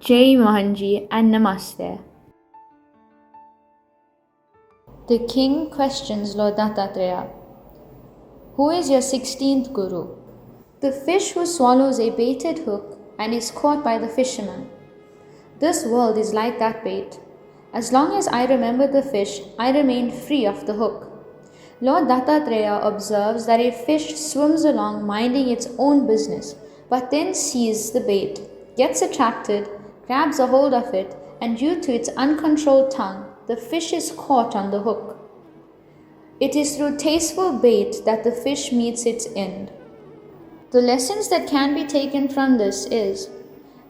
Jai Mohanji and Namaste. The king questions Lord Dattatreya, "Who is your 16th guru?" "The fish who swallows a baited hook and is caught by the fisherman. This world is like that bait. As long as I remember the fish, I remain free of the hook." Lord Dattatreya observes that a fish swims along minding its own business, but then sees the bait, gets attracted, grabs a hold of it, and due to its uncontrolled tongue, the fish is caught on the hook. It is through tasteful bait that the fish meets its end. The lessons that can be taken from this is,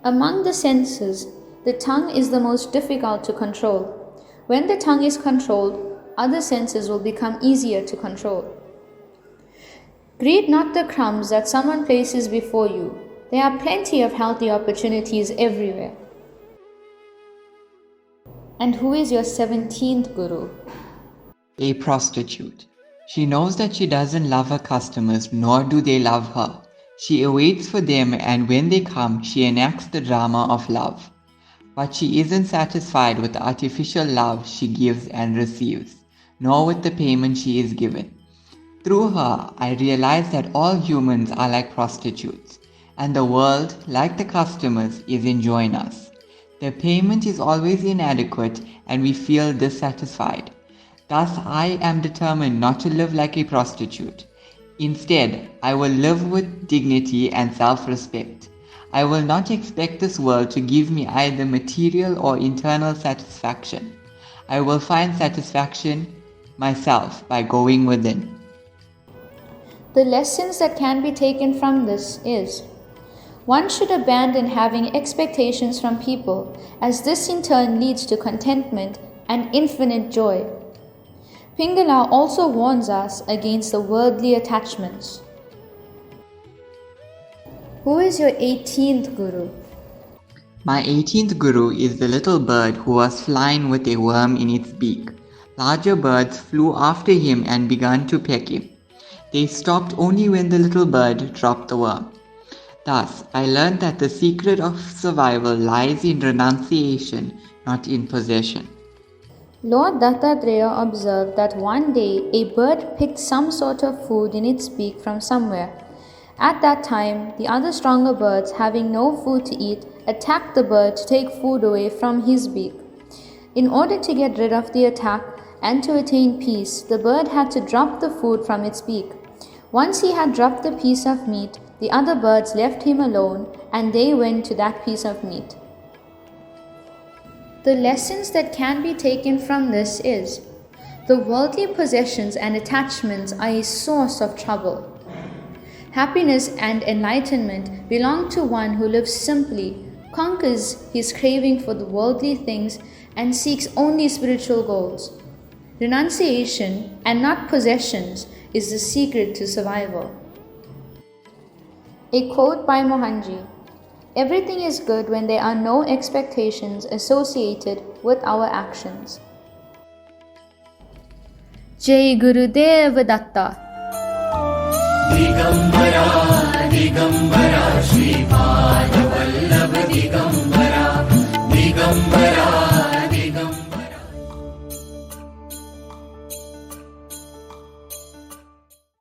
among the senses, the tongue is the most difficult to control. When the tongue is controlled, other senses will become easier to control. Greet not the crumbs that someone places before you. There are plenty of healthy opportunities everywhere. And who is your 17th guru? A prostitute. She knows that she doesn't love her customers, nor do they love her. She awaits for them, and when they come, she enacts the drama of love. But she isn't satisfied with the artificial love she gives and receives, nor with the payment she is given. Through her, I realize that all humans are like prostitutes, and the world, like the customers, is enjoying us. The payment is always inadequate, and we feel dissatisfied. Thus, I am determined not to live like a prostitute. Instead, I will live with dignity and self-respect. I will not expect this world to give me either material or internal satisfaction. I will find satisfaction myself by going within. The lessons that can be taken from this is, one should abandon having expectations from people, as this in turn leads to contentment and infinite joy. Pingala also warns us against the worldly attachments. Who is your 18th guru? My 18th guru is the little bird who was flying with a worm in its beak. Larger birds flew after him and began to peck him. They stopped only when the little bird dropped the worm. Thus, I learned that the secret of survival lies in renunciation, not in possession. Lord Dattatreya observed that one day a bird picked some sort of food in its beak from somewhere. At that time, the other stronger birds, having no food to eat, attacked the bird to take food away from his beak. In order to get rid of the attack and to attain peace, the bird had to drop the food from its beak. Once he had dropped the piece of meat, the other birds left him alone, and they went to that piece of meat. The lessons that can be taken from this is, the worldly possessions and attachments are a source of trouble. Happiness and enlightenment belong to one who lives simply, conquers his craving for the worldly things, and seeks only spiritual goals. Renunciation, and not possessions, is the secret to survival. A quote by Mohanji: "Everything is good when there are no expectations associated with our actions." Jai Gurudev Datta. Digambara, Digambara, Shri Pada.